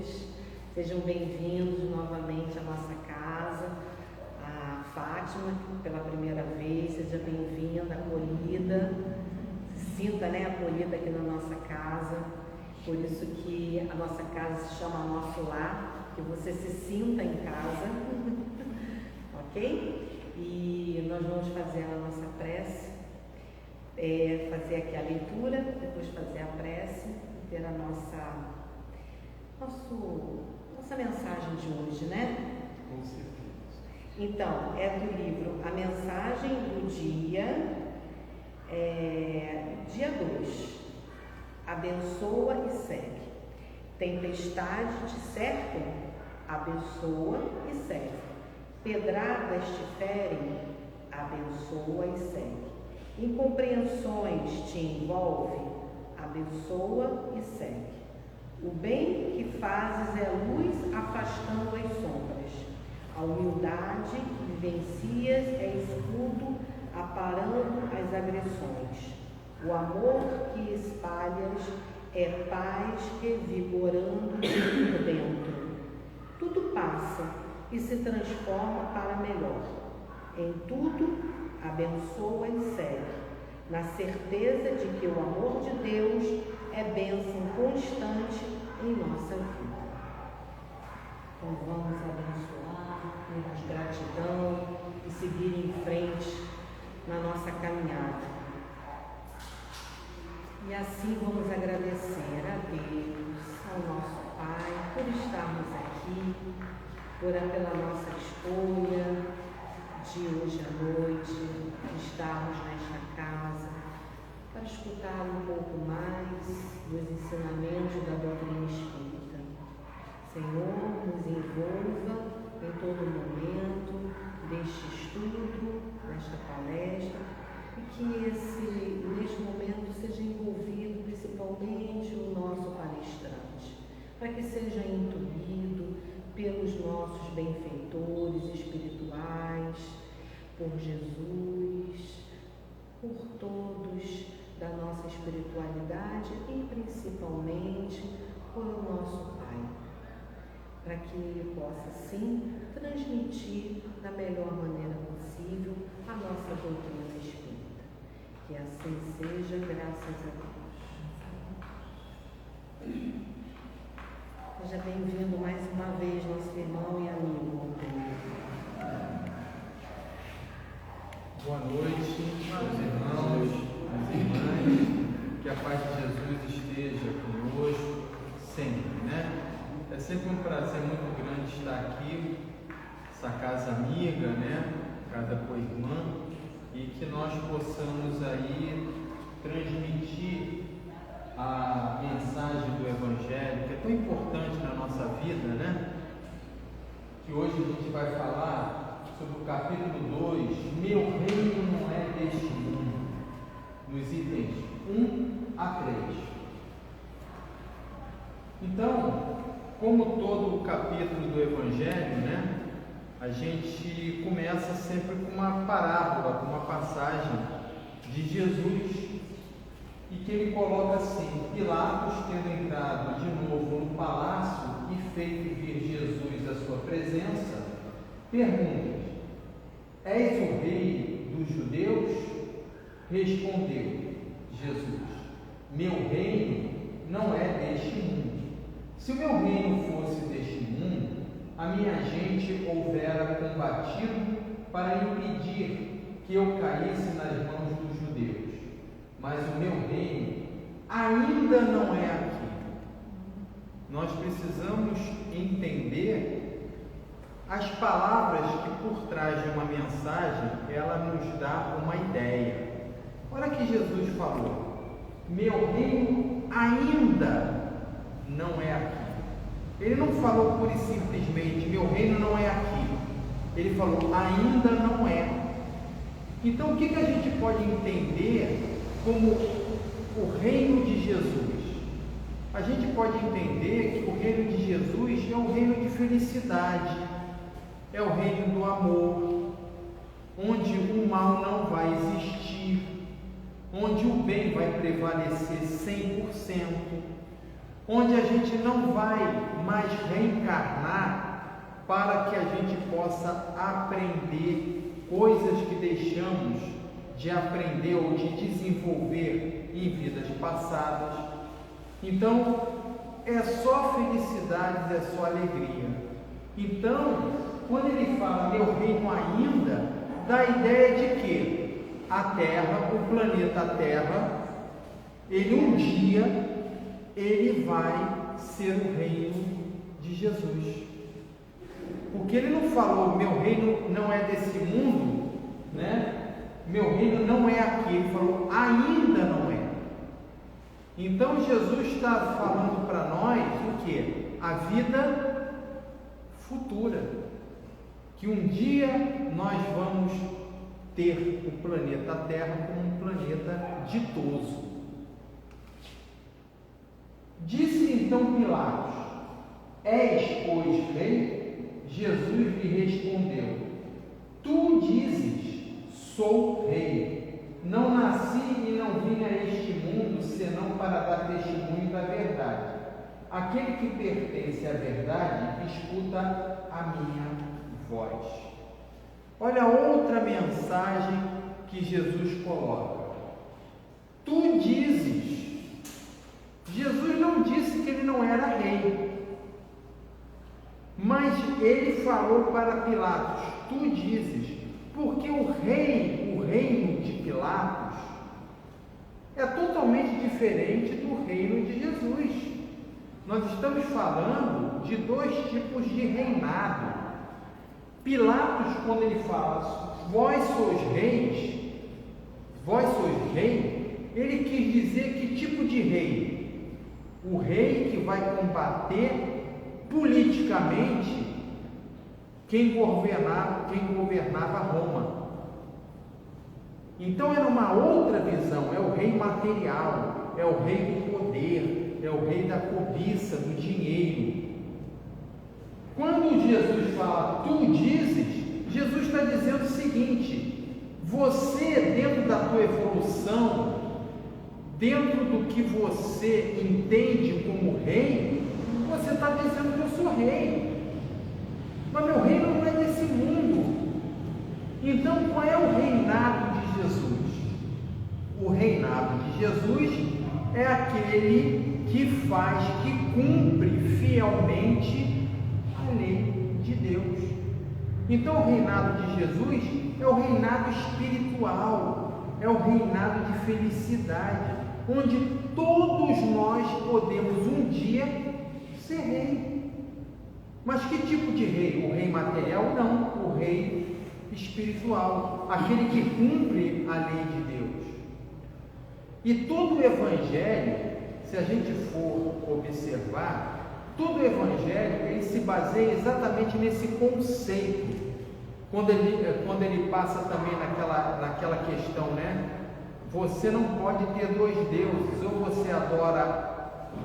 todos. Sejam bem-vindos novamente à nossa casa. A Fátima, pela primeira vez, seja bem-vinda, acolhida. Se sinta, acolhida aqui na nossa casa. Por isso que a nossa casa se chama Nosso Lar, que você se sinta em casa. Ok? E nós vamos fazer a nossa prece, fazer aqui a leitura, depois fazer a prece, ter a nossa mensagem de hoje, né? Com certeza. Então, é do livro A Mensagem do Dia, dia 2. Abençoa e segue. Tempestade te cercam, abençoa e segue. Pedradas te ferem, abençoa e segue. Incompreensões te envolvem, abençoa e segue. O bem que fazes é luz afastando as sombras. A humildade que vivencias é escudo aparando as agressões. O amor que espalhas é paz revigorando por dentro. Tudo passa e se transforma para melhor. Em tudo, abençoa e segue, na certeza de que o amor de Deus é bênção constante em nossa vida. Então vamos abençoar, termos gratidão e seguir em frente na nossa caminhada. E assim vamos agradecer a Deus, ao nosso Pai, por estarmos aqui, pela nossa escolha de hoje à noite, estarmos nesta casa, para escutar um pouco mais dos ensinamentos da doutrina espírita. Senhor, nos envolva em todo momento deste estudo, desta palestra, e que neste momento seja envolvido principalmente o nosso palestrante, para que seja intuído pelos nossos benfeitores espirituais, por Jesus, por todos da nossa espiritualidade e principalmente por o nosso Pai, para que Ele possa, sim, transmitir da melhor maneira possível a nossa doutrina espírita. Que assim seja, graças a Deus. Seja bem-vindo mais uma vez, nosso irmão e amigo Monteiro. Boa noite, meus irmãos, minhas irmãs. Que a paz de Jesus esteja conosco sempre, né? É sempre um prazer muito grande estar aqui, essa casa amiga, né? Casa co-irmã, e que nós possamos aí transmitir a mensagem do Evangelho, que é tão importante na nossa vida, né? Que hoje a gente vai falar sobre o capítulo 2, Meu reino não é deste mundo, nos itens 1 a 3. Então, como todo o capítulo do Evangelho, né? A gente começa sempre com uma parábola, com uma passagem de Jesus, e que ele coloca assim: Pilatos, tendo entrado de novo no palácio e feito vir Jesus à sua presença, pergunta: És o rei dos judeus? Respondeu Jesus: Meu reino não é deste mundo. Se o meu reino fosse deste mundo, a minha gente houvera combatido para impedir que eu caísse nas mãos dos judeus. Mas o meu reino ainda não é aqui. Nós precisamos entender as palavras que por trás de uma mensagem, ela nos dá uma ideia. Olha que Jesus falou: meu reino ainda não é aqui. Ele não falou pura e simplesmente, meu reino não é aqui. Ele falou, ainda não é. Então o que a gente pode entender como o reino de Jesus? A gente pode entender que o reino de Jesus é um reino de felicidade, é o reino do amor, onde o mal não vai existir, onde o bem vai prevalecer 100%. onde a gente não vai mais reencarnar para que a gente possa aprender coisas que deixamos de aprender ou de desenvolver em vidas passadas. Então, é só felicidade, é só alegria. Então, quando ele fala meu reino ainda, dá a ideia de que a Terra, o planeta Terra, ele um dia, ele vai ser o reino de Jesus. Porque ele não falou, meu reino não é desse mundo, né? Meu reino não é aqui. Ele falou, ainda não é. Então Jesus está falando para nós o que? A vida futura. Que um dia nós vamos ter o planeta Terra como um planeta ditoso. Disse então Pilatos, és, pois, rei? Jesus lhe respondeu, tu dizes, sou rei. Não nasci e não vim a este mundo senão para dar testemunho da verdade. Aquele que pertence à verdade escuta a minha voz. Olha outra mensagem que Jesus coloca. Tu dizes. Jesus não disse que ele não era rei, mas ele falou para Pilatos, tu dizes, porque o reino de Pilatos é totalmente diferente do reino de Jesus. Nós estamos falando de dois tipos de reinado. Pilatos, quando ele fala, vós sois reis, vós sois rei, ele quis dizer que tipo de rei? O rei que vai combater politicamente quem governava Roma. Então era uma outra visão, é o rei material, é o rei do poder, é o rei da cobiça, do dinheiro. Quando Jesus fala, tu dizes, Jesus está dizendo o seguinte, você dentro da tua evolução, dentro do que você entende como rei, você está dizendo que eu sou rei, mas meu reino não é desse mundo. Então qual é o reinado de Jesus? O reinado de Jesus é aquele que faz, que cumpre fielmente a lei de Deus. Então o reinado de Jesus é o reinado espiritual, é o reinado de felicidade, onde todos nós podemos um dia ser rei. Mas que tipo de rei? O rei material? Não, o rei espiritual, aquele que cumpre a lei de Deus. E todo o Evangelho, se a gente for observar, todo o Evangelho ele se baseia exatamente nesse conceito. Quando ele passa também naquela questão, né? Você não pode ter dois deuses, ou você adora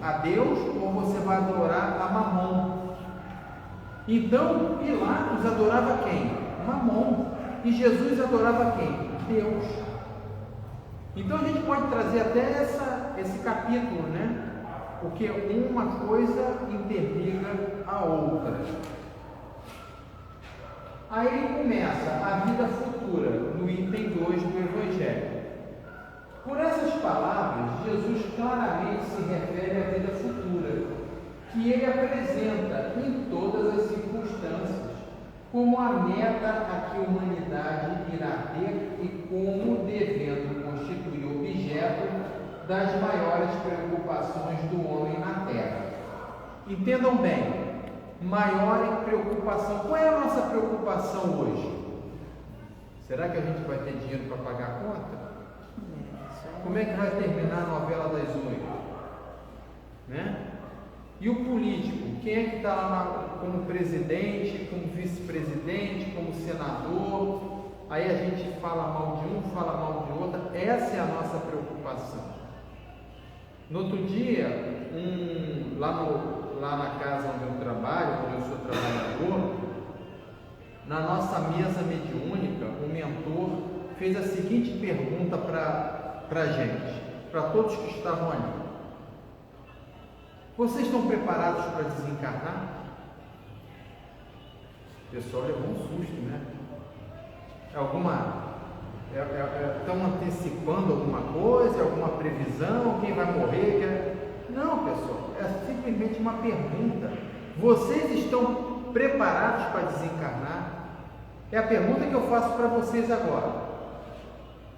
a Deus, ou você vai adorar a Mamon. Então, Pilatos adorava quem? Mamon. E Jesus adorava quem? Deus. Então a gente pode trazer até esse capítulo, né? Porque uma coisa interliga a outra. Aí ele começa a vida futura, no item 2 do Evangelho. Por essas palavras, Jesus claramente se refere à vida futura, que ele apresenta em todas as circunstâncias, como a meta a que a humanidade irá ter e como devendo constituir objeto das maiores preocupações do homem na Terra. Entendam bem, maior preocupação. Qual é a nossa preocupação hoje? Será que a gente vai ter dinheiro para pagar a conta? Como é que vai terminar a novela das 8? Né? E o político? Quem é que está lá como presidente, como vice-presidente, como senador? Aí a gente fala mal de um, fala mal de outro. Essa é a nossa preocupação. No outro dia, lá na casa onde eu trabalho, onde eu sou trabalhador, na nossa mesa mediúnica, o mentor fez a seguinte pergunta para a gente, para todos que estavam ali. Vocês estão preparados para desencarnar? O pessoal levou um susto, né? Estão antecipando alguma coisa, alguma previsão, quem vai morrer? Não, pessoal, é simplesmente uma pergunta. Vocês estão preparados para desencarnar? É a pergunta que eu faço para vocês agora.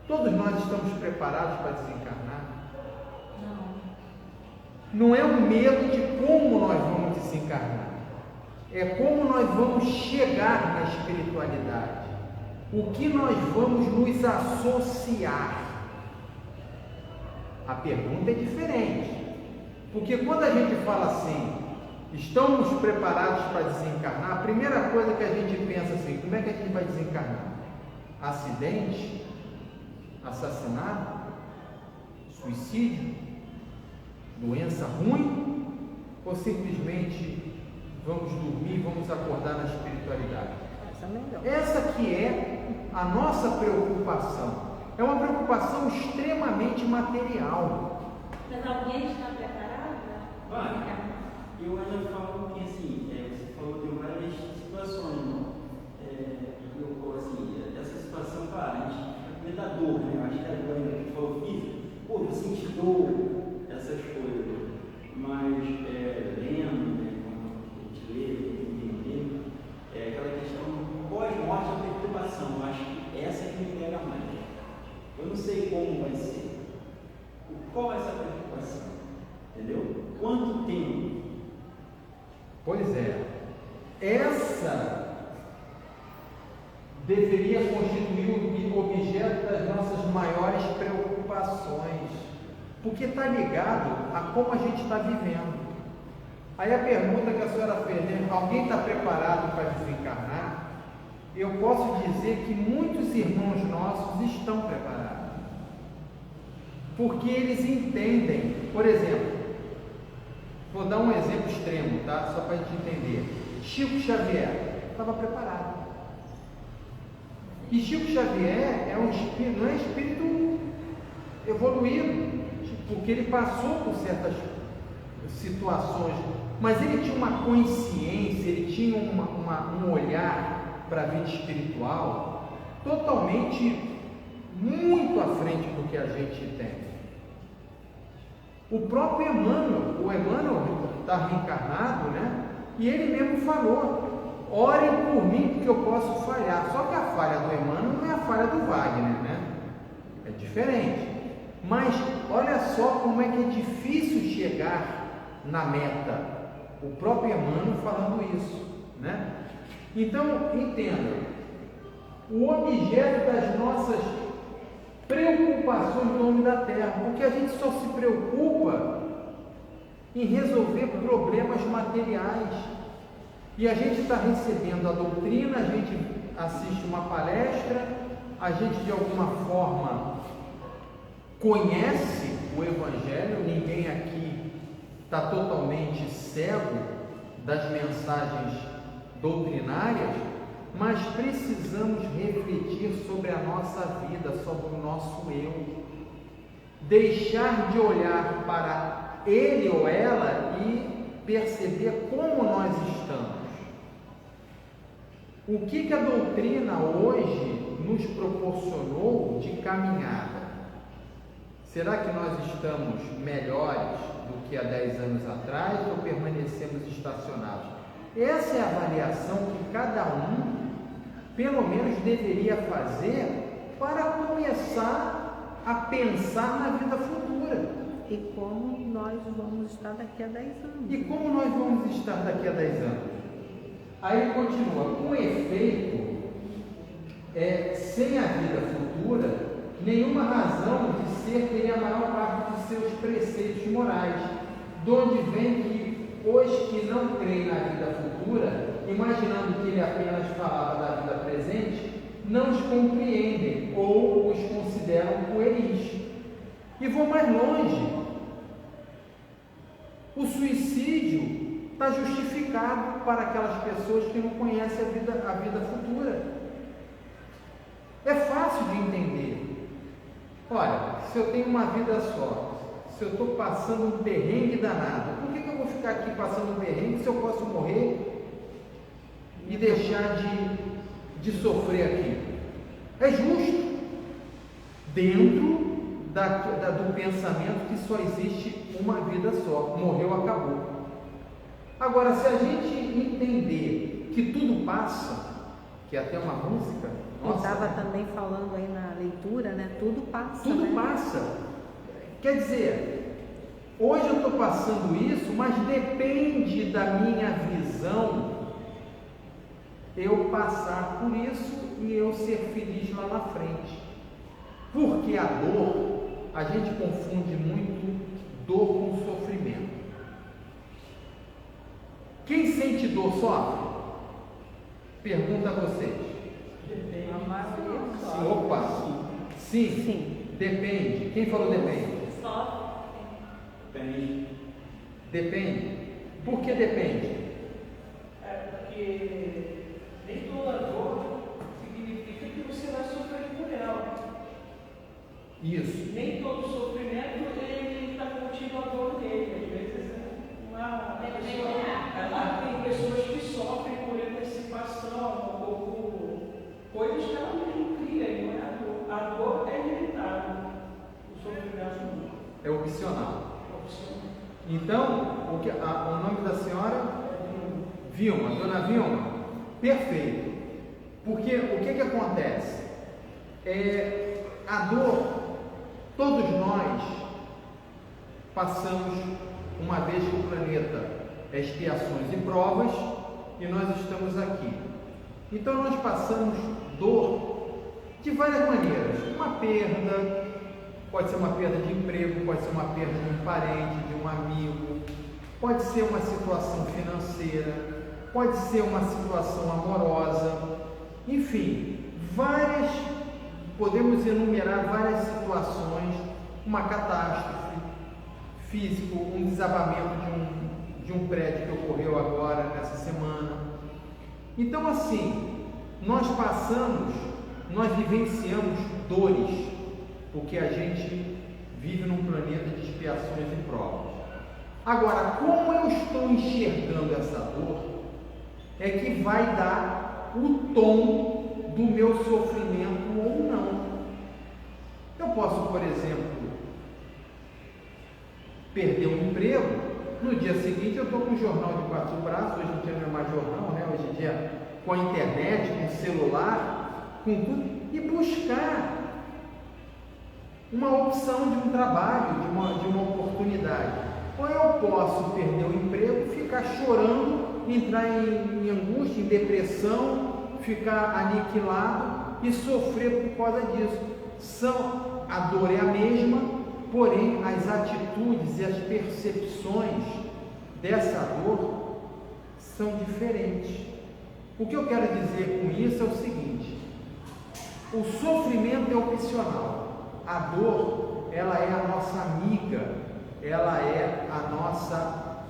Todos nós estamos preparados para desencarnar? Não é o medo de como nós vamos desencarnar, é como nós vamos chegar na espiritualidade, o que nós vamos nos associar. A pergunta é diferente, porque quando a gente fala assim, estamos preparados para desencarnar, a primeira coisa que a gente pensa assim, como é que a gente vai desencarnar? Acidente? Assassinato? Suicídio? Doença ruim? Ou simplesmente vamos dormir, vamos acordar na espiritualidade? Essa que é a nossa preocupação. É uma preocupação extremamente material. Mas alguém está preparado? Vai. Eu ainda falo que assim, você falou de várias situações, não? Eu assim, essa situação, claro, a gente fica com da dor, né? Eu acho que a dor ainda que falou física, pô, eu senti dor, essas coisas. Mas lendo, né, como a gente lê, entender, aquela questão pós-morte, a perturbação, eu acho que essa que me pega mais. Eu não sei como vai ser. Qual é essa preocupação? Entendeu? Quanto tempo? Pois é, essa deveria constituir o objeto das nossas maiores preocupações, porque está ligado a como a gente está vivendo. Aí a pergunta que a senhora fez, né? Alguém está preparado para desencarnar? Eu posso dizer que muitos irmãos nossos estão preparados, porque eles entendem. Por exemplo, vou dar um exemplo extremo, tá? Só para a gente entender. Chico Xavier estava preparado. E Chico Xavier é um espírito, não é espírito evoluído, porque ele passou por certas situações, mas ele tinha uma consciência, ele tinha um olhar para a vida espiritual totalmente muito à frente do que a gente tem. O próprio Emmanuel, o Emmanuel está reencarnado, né? E ele mesmo falou: orem por mim, porque eu posso falhar. Só que a falha do Emmanuel não é a falha do Wagner, né? É diferente. Mas olha só como é que é difícil chegar na meta. O próprio Emmanuel falando isso, né? Então, entenda, o objeto das nossas preocupações no homem da terra, porque a gente só se preocupa em resolver problemas materiais. E a gente está recebendo a doutrina, a gente assiste uma palestra, a gente de alguma forma conhece o Evangelho, ninguém aqui está totalmente cego das mensagens doutrinárias, mas precisamos refletir sobre a nossa vida, sobre o nosso eu, deixar de olhar para ele ou ela e perceber como nós estamos. O que a doutrina hoje nos proporcionou de caminhada? Será que nós estamos melhores do que há 10 anos atrás ou permanecemos estacionados? Essa é a avaliação que cada um, pelo menos, deveria fazer para começar a pensar na vida futura. E como nós vamos estar daqui a 10 anos. E como nós vamos estar daqui a 10 anos? Aí ele continua: com efeito, sem a vida futura, nenhuma razão de ser teria a maior parte de seus preceitos morais, de onde vem que os que não creem na vida futura, imaginando que ele apenas falava da vida presente, não os compreendem ou os consideram pueris. E vou mais longe: o suicídio está justificado para aquelas pessoas que não conhecem a vida futura. É fácil de entender. Olha, se eu tenho uma vida só, se se eu estou passando um perrengue danado, por que eu vou ficar aqui passando um perrengue se eu posso morrer e deixar de sofrer aqui? É justo, dentro do pensamento que só existe uma vida só, morreu, acabou. Agora, se a gente entender que tudo passa, que é até uma música, estava também falando aí na leitura, né? Tudo passa. Tudo né? passa. Quer dizer, hoje eu estou passando isso, mas depende da minha visão eu passar por isso e eu ser feliz lá na frente. Porque a dor, a gente confunde muito dor com sofrimento. Quem sente dor sofre? Pergunta a vocês. A maioria Sim, opa! Sim. Sim. Depende. Quem falou depende? sofre. Depende. Depende. Por que depende? Porque nem toda dor significa que você vai sofrer por ela. Isso. Nem todo sofrimento ele está contido a dor dele. Às vezes tem pessoas que sofrem por antecipação ou por coisas que ela mesmo cria, e não é a dor. A dor é inevitável. O sofrimento não. É opcional. É opcional. Então, o nome da senhora? Vilma, dona Vilma. Perfeito. Porque o que acontece? A dor, todos nós passamos uma vez que o planeta expiações e provas e nós estamos aqui. Então nós passamos dor de várias maneiras. Uma perda, pode ser uma perda de emprego, pode ser uma perda de um parente, de um amigo, pode ser uma situação financeira, pode ser uma situação amorosa, enfim, podemos enumerar várias situações, uma catástrofe física, um desabamento de um prédio que ocorreu agora, nessa semana. Então, assim, nós vivenciamos dores, porque a gente vive num planeta de expiações e provas. Agora, como eu estou enxergando essa dor, é que vai dar o tom do meu sofrimento ou não. Eu posso, por exemplo, perder um emprego, no dia seguinte eu estou com um jornal de 4 braços, hoje em dia não é mais jornal, né? Hoje em dia com a internet, com o celular, com tudo, e buscar uma opção de um trabalho, de uma oportunidade. Ou eu posso perder o emprego, ficar chorando, entrar em angústia, em depressão, ficar aniquilado e sofrer por causa disso. A dor é a mesma, porém as atitudes e as percepções dessa dor são diferentes. O que eu quero dizer com isso é o seguinte: o sofrimento é opcional, a dor, ela é a nossa amiga, ela é a nossa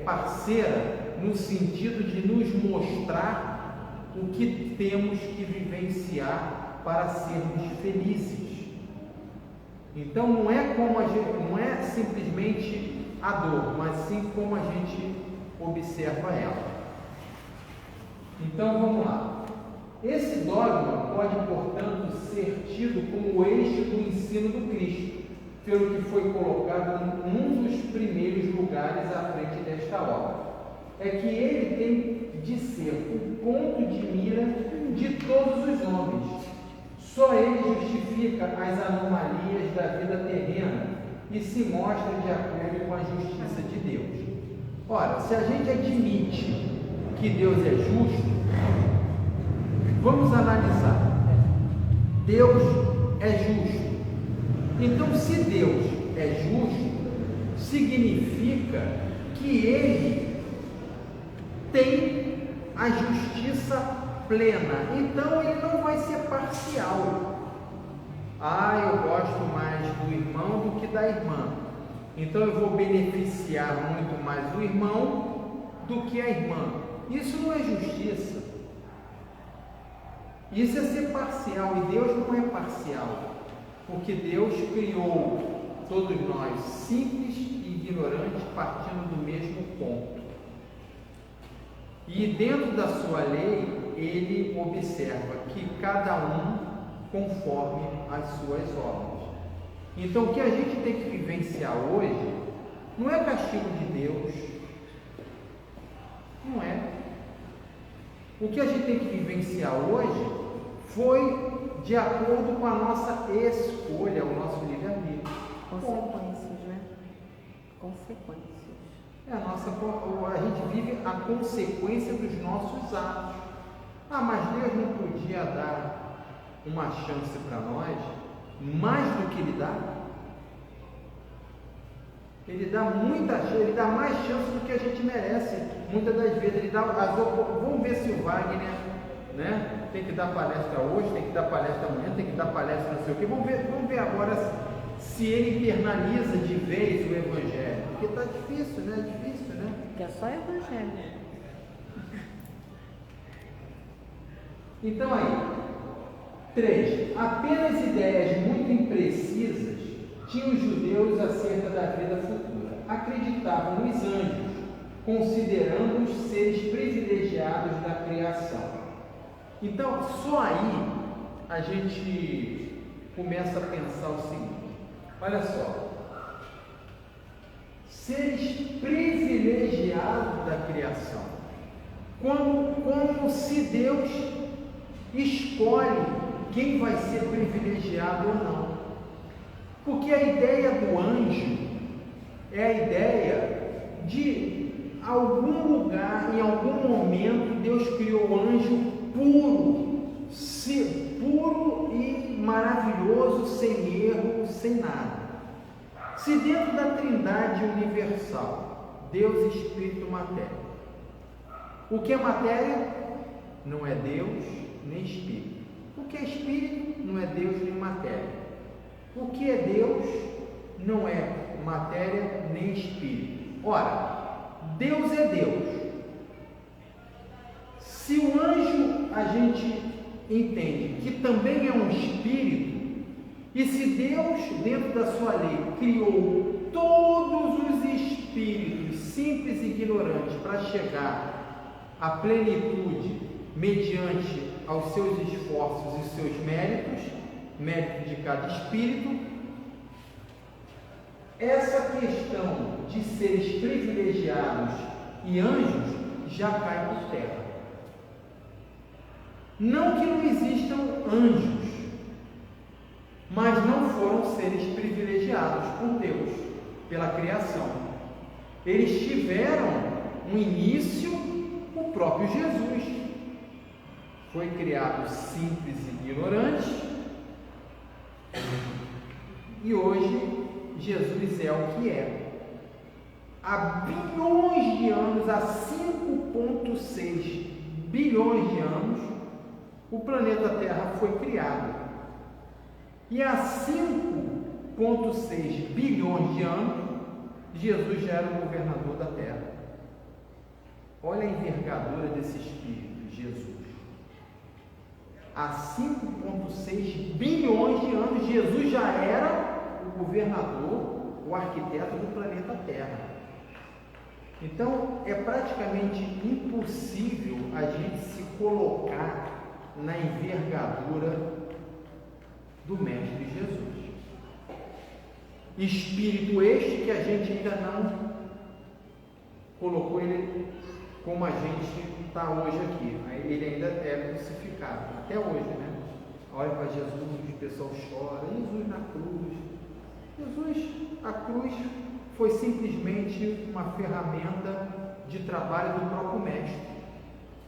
parceira, no sentido de nos mostrar o que temos que vivenciar para sermos felizes. Então não é simplesmente a dor, mas sim como a gente observa ela. Então vamos lá. Esse dogma pode, portanto, ser tido como o eixo do ensino do Cristo, pelo que foi colocado num dos primeiros lugares à frente desta obra. É que ele tem de ser o ponto de mira de todos os homens. Só ele justifica as anomalias da vida terrena e se mostra de acordo com a justiça de Deus. Ora, se a gente admite que Deus é justo, vamos analisar. Deus é justo. Então, se Deus é justo, significa que Ele tem a justiça plena. Então, Ele não vai ser parcial. Eu gosto mais do irmão do que da irmã. Então, eu vou beneficiar muito mais o irmão do que a irmã. Isso não é justiça. Isso é ser parcial. E Deus não é parcial. Porque Deus criou todos nós, simples e ignorantes, partindo do mesmo ponto. E dentro da sua lei, ele observa que cada um conforme as suas obras. Então, o que a gente tem que vivenciar hoje não é castigo de Deus, não é. O que a gente tem que vivenciar hoje foi de acordo com a nossa escolha, o nosso livre-arbítrio. Consequências, né? Consequências. A gente vive a consequência dos nossos atos. Ah, mas Deus não podia dar uma chance para nós, mais do que Ele dá? Ele dá ele dá mais chance do que a gente merece. Muitas das vezes Ele dá vamos ver se o Wagner, né, tem que dar palestra hoje, tem que dar palestra amanhã, tem que dar palestra não sei o quê. Vamos ver agora se ele internaliza de vez o Evangelho. Porque está difícil, né? Difícil, né? Que é só Evangelho. Então aí, 3. Apenas ideias muito imprecisas tinham os judeus acerca da vida futura. Acreditavam nos anjos, considerando-os seres privilegiados da criação. Então, só aí a gente começa a pensar o seguinte: olha só, seres privilegiados da criação, como se Deus escolhe quem vai ser privilegiado ou não. Porque a ideia do anjo é a ideia de algum lugar, em algum momento, Deus criou o anjo puro e maravilhoso, sem erro, sem nada. Se dentro da Trindade universal, Deus, Espírito, Matéria, o que é matéria não é Deus nem Espírito. O que é Espírito não é Deus nem matéria. O que é Deus não é matéria nem Espírito. Ora, Deus é Deus. Se o anjo a gente entende que também é um espírito, e se Deus, dentro da sua lei, criou todos os espíritos simples e ignorantes para chegar à plenitude mediante aos seus esforços e seus méritos, mérito de cada espírito, essa questão de seres privilegiados e anjos já cai por terra. Não que não existam anjos, mas não foram seres privilegiados por Deus, pela criação. Eles tiveram um início, o próprio Jesus. Foi criado simples e ignorante, e hoje Jesus é o que é. Há bilhões de anos, há 5,6 bilhões de anos, o planeta Terra foi criado. E há 5,6 bilhões de anos, Jesus já era o governador da Terra. Olha a envergadura desse Espírito, Jesus. Há 5,6 bilhões de anos, Jesus já era o governador, o arquiteto do planeta Terra. Então, é praticamente impossível a gente se colocar na envergadura do Mestre Jesus. Espírito este que a gente ainda não colocou ele como a gente está hoje aqui. Ele ainda é crucificado, até hoje, né? Olha para Jesus, o pessoal chora, Jesus na cruz. Jesus, a cruz foi simplesmente uma ferramenta de trabalho do próprio Mestre,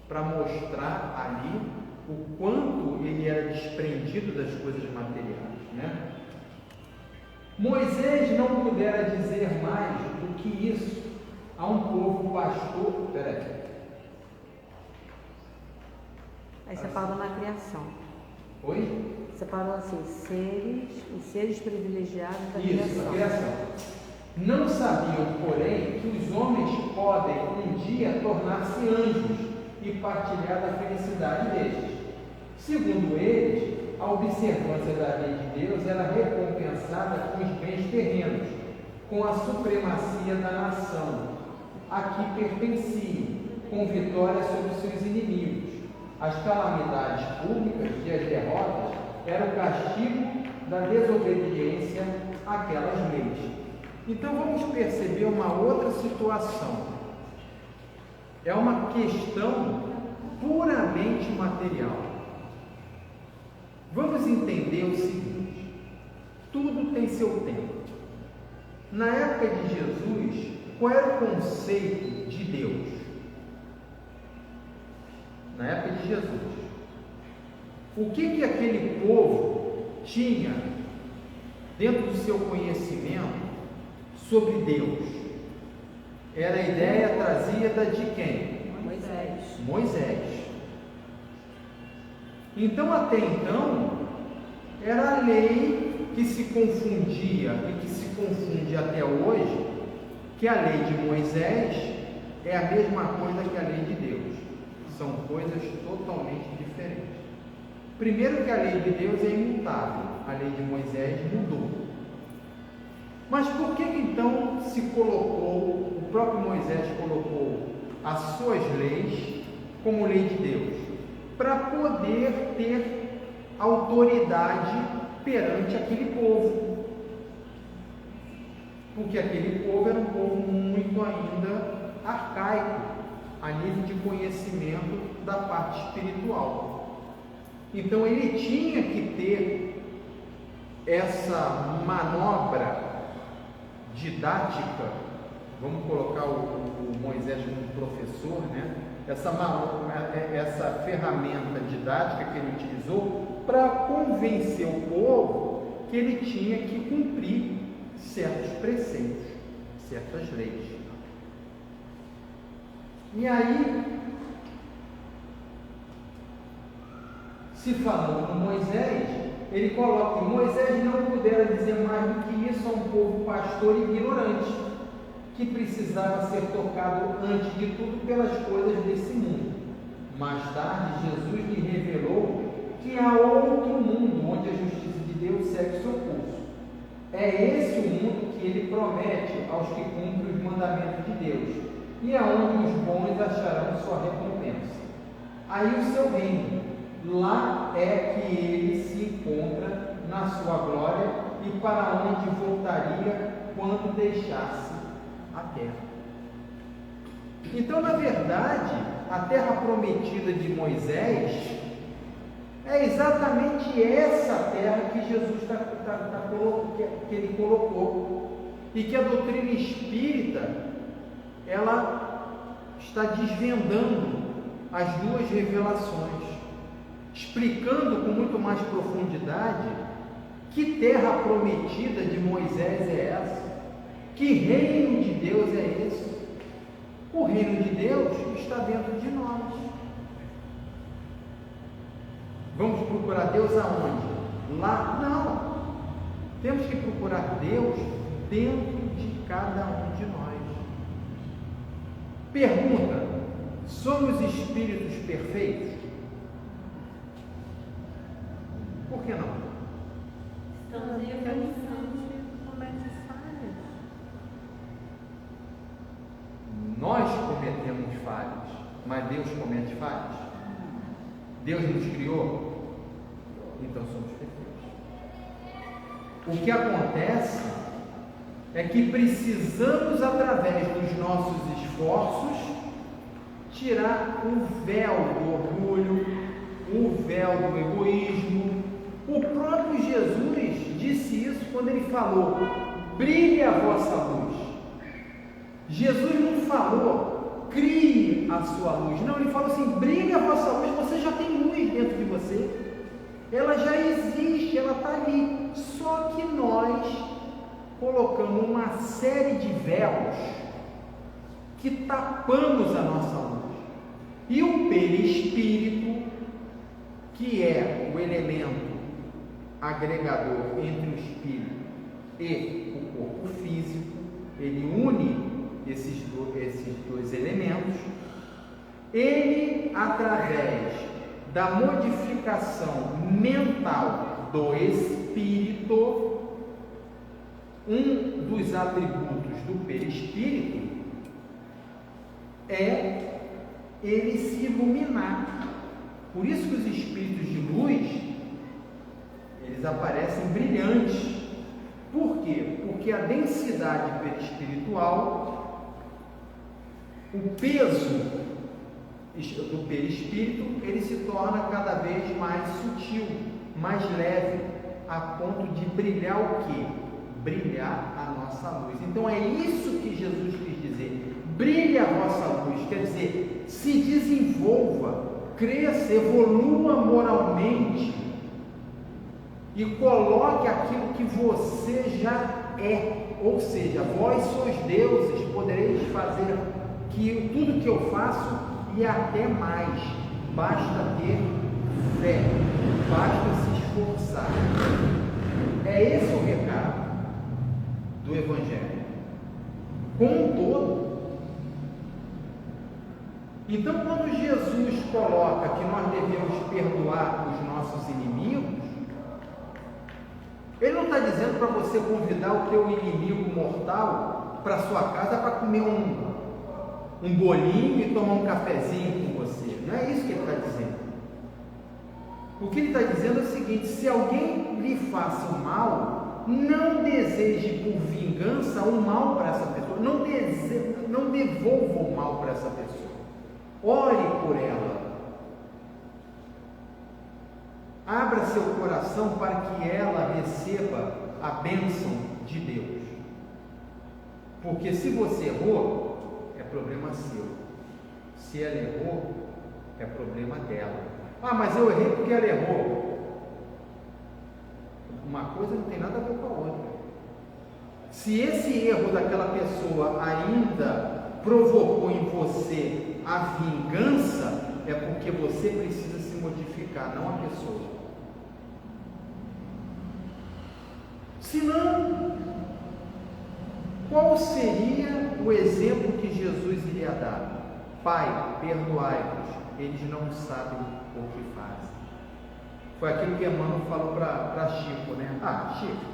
para mostrar ali o quanto ele era desprendido das coisas materiais, né? Moisés não pudera dizer mais do que isso a um povo pastor. Aí você fala na criação. Oi? Você fala assim, seres privilegiados da Isso, a criação. Não sabiam, porém, que os homens podem um dia tornar-se anjos e partilhar da felicidade destes. Segundo eles, a observância da lei de Deus era recompensada com os bens terrenos, com a supremacia da nação a que pertenciam, com vitória sobre seus inimigos. As calamidades públicas e as derrotas eram o castigo da desobediência àquelas leis. Então vamos perceber uma outra situação. É uma questão puramente material. Vamos entender o seguinte: tudo tem seu tempo. Na época de Jesus, qual era o conceito de Deus? Na época de Jesus, o que aquele povo tinha dentro do seu conhecimento sobre Deus? Era a ideia trazida de quem? Moisés. Então, até então, era a lei que se confundia e que se confunde até hoje, que a lei de Moisés é a mesma coisa que a lei de Deus. São coisas totalmente diferentes. Primeiro que a lei de Deus é imutável, a lei de Moisés mudou. Mas por que então se colocou, o próprio Moisés colocou as suas leis como lei de Deus? Para poder ter autoridade perante aquele povo. Porque aquele povo era um povo muito ainda arcaico, a nível de conhecimento da parte espiritual. Então ele tinha que ter essa manobra didática, vamos colocar o Moisés como professor, né? Essa ferramenta didática que ele utilizou para convencer o povo que ele tinha que cumprir certos preceitos, certas leis. E aí, se falando com Moisés, ele coloca que Moisés não pudera dizer mais do que isso a um povo pastor ignorante, que precisava ser tocado antes de tudo pelas coisas desse mundo. Mais tarde, Jesus lhe revelou que há outro mundo onde a justiça de Deus segue seu curso. É esse o mundo que ele promete aos que cumprem os mandamentos de Deus, e aonde os bons acharão sua recompensa. Aí o seu reino, lá é que ele se encontra na sua glória e para onde voltaria quando deixasse a terra. Então, na verdade, a terra prometida de Moisés é exatamente essa terra que Jesus que ele colocou, e que a doutrina espírita ela está desvendando as duas revelações, explicando com muito mais profundidade que terra prometida de Moisés é essa, que reino de Deus é esse. O reino de Deus está dentro de nós. Vamos procurar Deus aonde? Lá? Não. Temos que procurar Deus dentro de cada um de nós. Pergunta: somos espíritos perfeitos? Por que não? Estamos em evolução. Nós cometemos falhas, mas Deus comete falhas? Deus nos criou? Então somos perfeitos. O que acontece é que precisamos, através dos nossos esforços, tirar o véu do orgulho, o véu do egoísmo. O próprio Jesus disse isso quando ele falou: brilhe a vossa luz. Jesus não falou, crie a sua luz. Não, ele falou assim: brilhe a vossa luz. Você já tem luz dentro de você. Ela já existe, ela está ali. Só que nós colocamos uma série de véus que tapamos a nossa luz. E o perispírito, que é o elemento agregador entre o espírito e o corpo físico, ele une esses dois elementos. Ele, através da modificação mental do espírito, um dos atributos do perispírito é ele se iluminar. Por isso que os espíritos de luz, eles aparecem brilhantes. Por quê? Porque a densidade perispiritual, o peso do perispírito, ele se torna cada vez mais sutil, mais leve, a ponto de brilhar o quê? Brilhar a nossa luz. Então é isso que Jesus quis dizer: brilhe a vossa luz, quer dizer, se desenvolva, cresça, evolua moralmente e coloque aquilo que você já é, ou seja, vós sois deuses, podereis fazer que tudo que eu faço e até mais. Basta ter fé, basta se esforçar. É esse o recado do Evangelho. Contudo, então, quando Jesus coloca que nós devemos perdoar os nossos inimigos, ele não está dizendo para você convidar o teu inimigo mortal para sua casa para comer um bolinho e tomar um cafezinho com você. Não é isso que ele está dizendo. O que ele está dizendo é o seguinte: se alguém lhe faça o mal, não deseje por vingança o mal para essa pessoa, não devolva o mal para essa pessoa, ore por ela, abra seu coração para que ela receba a bênção de Deus, porque se você errou, é problema seu, se ela errou, é problema dela. Ah, mas eu errei porque ela errou. Uma coisa não tem nada a ver com a outra. Se esse erro daquela pessoa ainda provocou em você a vingança, é porque você precisa se modificar, não a pessoa. Senão, qual seria o exemplo que Jesus iria dar? Pai, perdoai-vos, eles não sabem o que fazem. Foi aquilo que Emmanuel falou para Chico, né? Ah, Chico,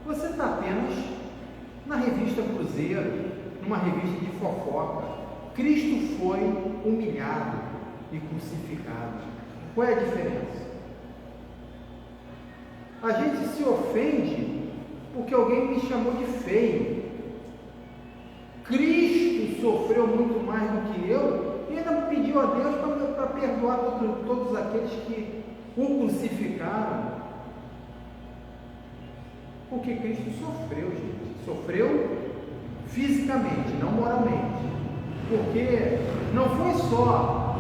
você está apenas na revista Cruzeiro, numa revista de fofoca. Cristo foi humilhado e crucificado. Qual é a diferença? A gente se ofende porque alguém me chamou de feio. Cristo sofreu muito mais do que eu e ainda pediu a Deus para perdoar todos aqueles que o crucificaram. Porque Cristo sofreu, gente. Sofreu fisicamente, não moralmente. Porque não foi só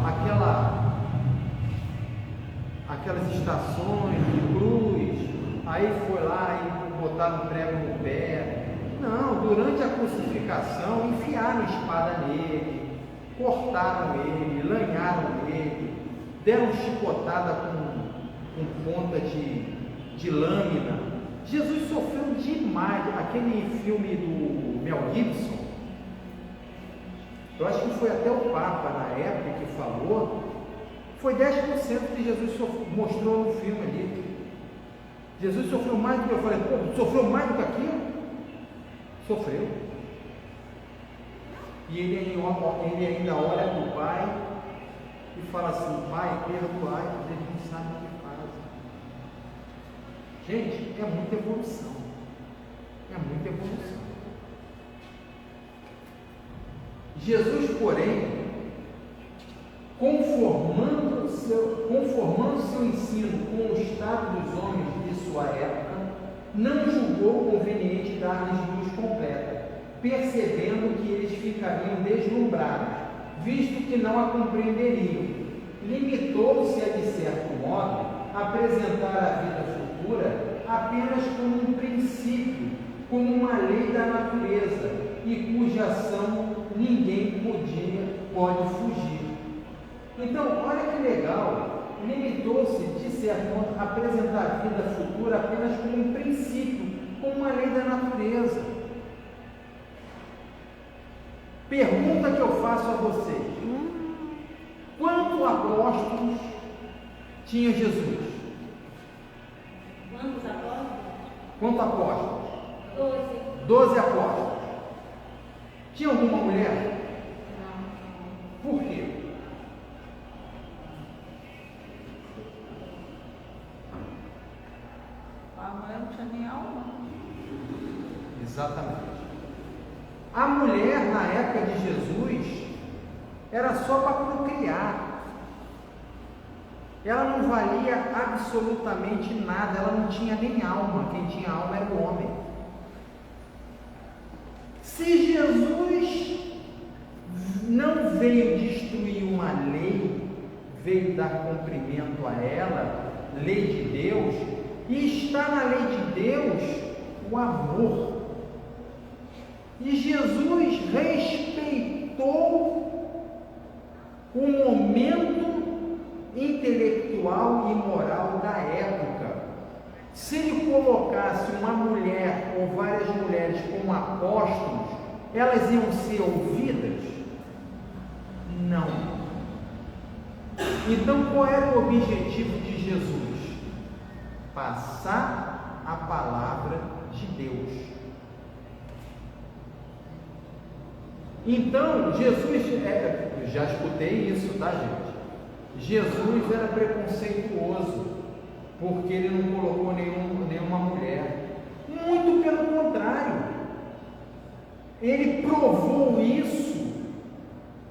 aquelas estações de cruz, aí foi lá e botaram um prego no pé. Não, durante a crucificação enfiaram espada nele, cortaram ele, lanharam ele, deram chicotada com ponta de lâmina. Jesus sofreu demais. Aquele filme do Mel Gibson, eu acho que foi até o Papa na época que falou, foi 10% que Jesus mostrou no filme ali. Jesus sofreu mais do que eu falei, pô, sofreu mais do que aquilo? Sofreu. E ele ainda olha para o Pai e fala assim: Pai, perdoai, porque eles não sabem o que fazem. Gente, é muita evolução. É muita evolução. Jesus, porém, conformando seu ensino com o estado dos homens de sua época, não julgou conveniente dar-lhes luz completa, percebendo que eles ficariam deslumbrados, visto que não a compreenderiam. Limitou-se a, de certo modo, apresentar a vida futura apenas como um princípio, como uma lei da natureza, e cuja ação ninguém pode fugir. Então, olha que legal, limitou-se, de certo modo, a apresentar a vida futura apenas como um princípio, como uma lei da natureza. Pergunta que eu faço a vocês: quantos apóstolos tinha Jesus? Quantos apóstolos? Quantos apóstolos? 12. 12 apóstolos. Tinha alguma mulher? Não. Por quê? A mulher não tinha nem alma. Exatamente. A mulher, na época de Jesus, era só para procriar. Ela não valia absolutamente nada, ela não tinha nem alma. Quem tinha alma era o homem. Se Jesus não veio destruir uma lei, veio dar cumprimento a ela, lei de Deus, e está na lei de Deus o amor. E Jesus respeitou o momento intelectual e moral da época. Se ele colocasse uma mulher ou várias mulheres como apóstolos, elas iam ser ouvidas? Não. Então, qual era o objetivo de Jesus? Passar a palavra de Deus. Então, Jesus, eu já escutei isso, tá, gente? Jesus era preconceituoso, porque ele não colocou nenhuma mulher. Muito pelo contrário. Ele provou isso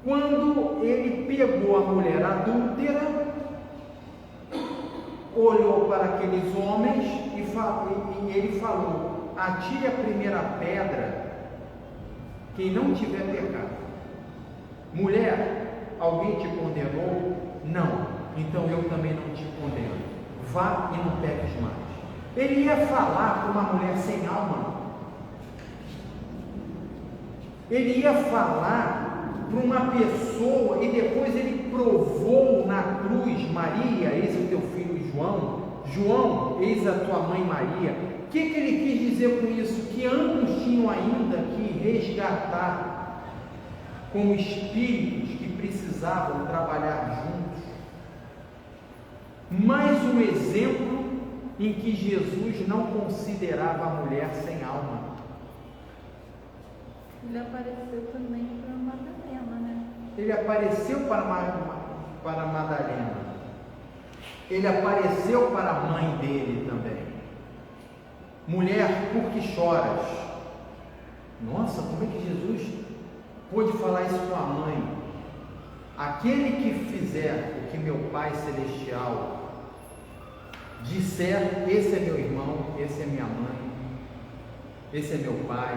quando ele pegou a mulher adúltera, olhou para aqueles homens e ele falou: atire a primeira pedra quem não tiver pecado. Mulher, alguém te condenou? Não. Então eu também não te condeno. Vá e não peques mais. Ele ia falar para uma mulher sem alma. Ele ia falar para uma pessoa, e depois ele provou na cruz: Maria, eis o teu filho João. João, eis a tua mãe Maria. O que ele quis dizer com isso? Que ambos tinham ainda que resgatar como espíritos que precisavam trabalhar juntos. Mais um exemplo em que Jesus não considerava a mulher sem alma. Ele apareceu também para Madalena, né? Ele apareceu para Madalena. Ele apareceu para a mãe dele também. Mulher, por que choras? Nossa, como é que Jesus pôde falar isso com a mãe? Aquele que fizer o que meu Pai Celestial disser, esse é meu irmão, esse é minha mãe, esse é meu pai.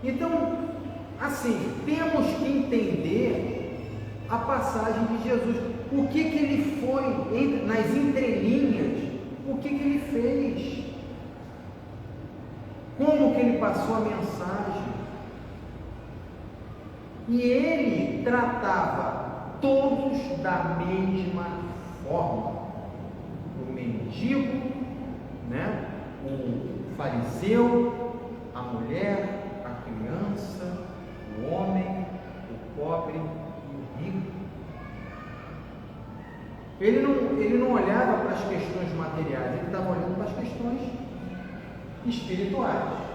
Então, assim, temos que entender a passagem de Jesus. O que ele foi, nas entrelinhas, o que ele fez? Como que ele passou a mensagem? E ele tratava todos da mesma forma. O mendigo, né? O fariseu, a mulher, a criança, o homem, o pobre e o rico. Ele não olhava para as questões materiais, ele estava olhando para as questões espirituais.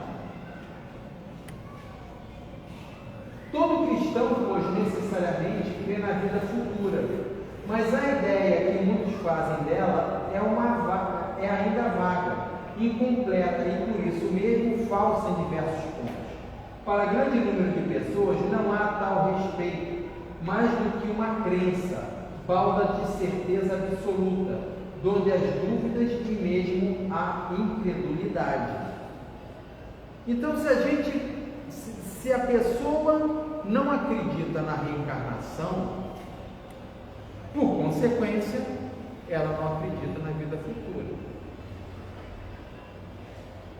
Todo cristão hoje necessariamente crê na vida futura, mas a ideia que muitos fazem dela é ainda vaga, incompleta e por isso mesmo falsa em diversos pontos. Para grande número de pessoas não há tal respeito, mais do que uma crença, balda de certeza absoluta, donde as dúvidas e mesmo a incredulidade. Então, se a pessoa não acredita na reencarnação, por consequência, ela não acredita na vida futura.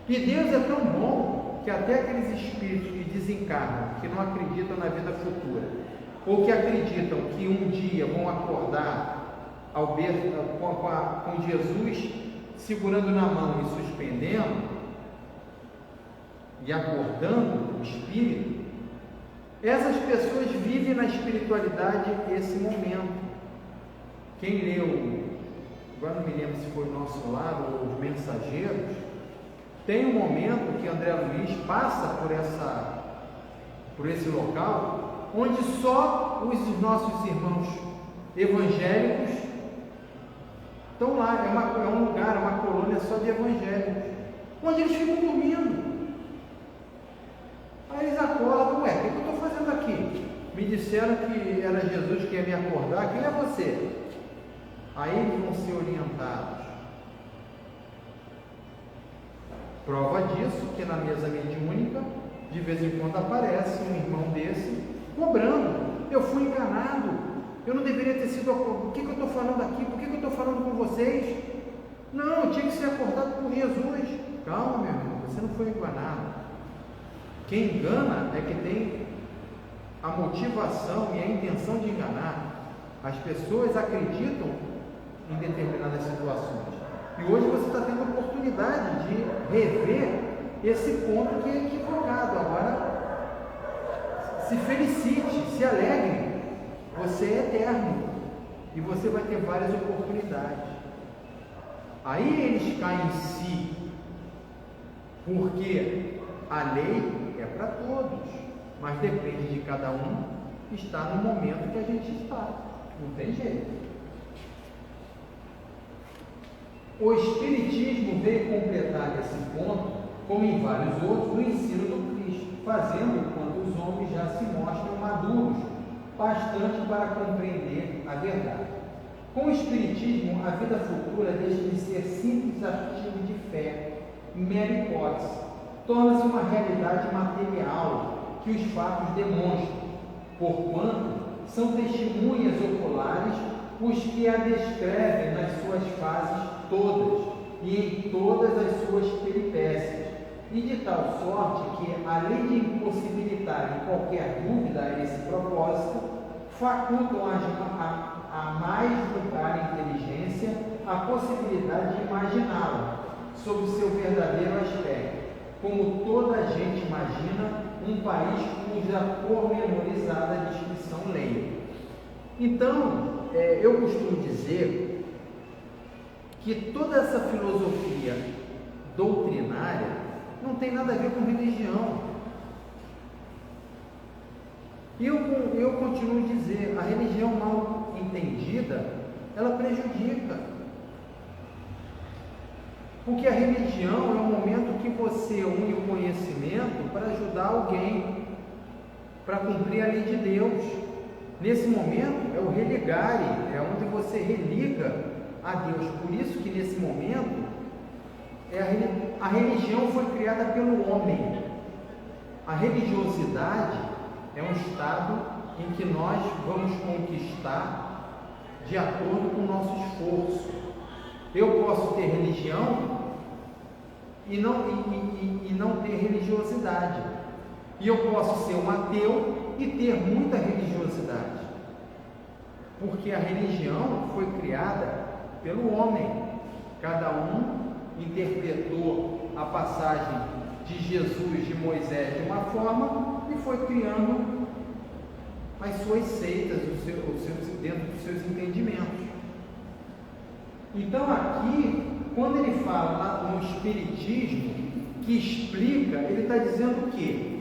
E Deus é tão bom que até aqueles espíritos que desencarnam, que não acreditam na vida futura, ou que acreditam que um dia vão acordar com Jesus segurando na mão e suspendendo, e acordando o espírito, essas pessoas vivem na espiritualidade esse momento. Quem leu, agora não me lembro se foi o Nosso Lar ou os Mensageiros, tem um momento que André Luiz passa por esse local, onde só os nossos irmãos evangélicos estão lá. É um lugar, uma colônia só de evangélicos, onde eles ficam dormindo. Aí eles acordam: ué, o que eu estou fazendo aqui? Me disseram que era Jesus que ia me acordar, quem é você? Aí eles vão ser orientados. Prova disso que na mesa mediúnica, de vez em quando aparece um irmão desse cobrando: eu fui enganado, eu não deveria ter sido. O que eu estou falando aqui? Por que eu estou falando com vocês? Não, eu tinha que ser acordado por Jesus. Calma, meu irmão, você não foi enganado. Quem engana é que tem a motivação e a intenção de enganar. As pessoas acreditam em determinadas situações. E hoje você está tendo a oportunidade de rever esse ponto que é equivocado. Agora, se felicite, se alegre. Você é eterno e você vai ter várias oportunidades. Aí eles caem em si, porque a lei é para todos, mas depende de cada um estar no momento que a gente está. Não tem jeito. O Espiritismo veio completar esse ponto, como em vários outros, no ensino do Cristo, fazendo quando os homens já se mostram maduros, bastante para compreender a verdade. Com o Espiritismo, a vida futura deixa de ser simples artigo de fé, mera hipótese, torna-se uma realidade material que os fatos demonstram, porquanto são testemunhas oculares os que a descrevem nas suas fases todas e em todas as suas peripécias, e de tal sorte que, além de impossibilitarem qualquer dúvida a esse propósito, facultam a mais vulgar inteligência a possibilidade de imaginá-la sob o seu verdadeiro aspecto, como toda a gente imagina um país cuja pormenorizada descrição leia. Então, eu costumo dizer que toda essa filosofia doutrinária não tem nada a ver com religião. E eu continuo a dizer, a religião mal entendida, ela prejudica. Porque a religião é um momento que você une o conhecimento para ajudar alguém, para cumprir a lei de Deus. Nesse momento é o religare, é onde você religa a Deus. Por isso que nesse momento a religião foi criada pelo homem. A religiosidade é um estado em que nós vamos conquistar de acordo com o nosso esforço. Eu posso ter religião e não ter religiosidade. E eu posso ser um ateu e ter muita religiosidade. Porque a religião foi criada pelo homem. Cada um interpretou a passagem de Jesus, de Moisés de uma forma e foi criando as suas seitas, dentro dos seus entendimentos. Então aqui, quando ele fala lá no Espiritismo, que explica, ele está dizendo o quê?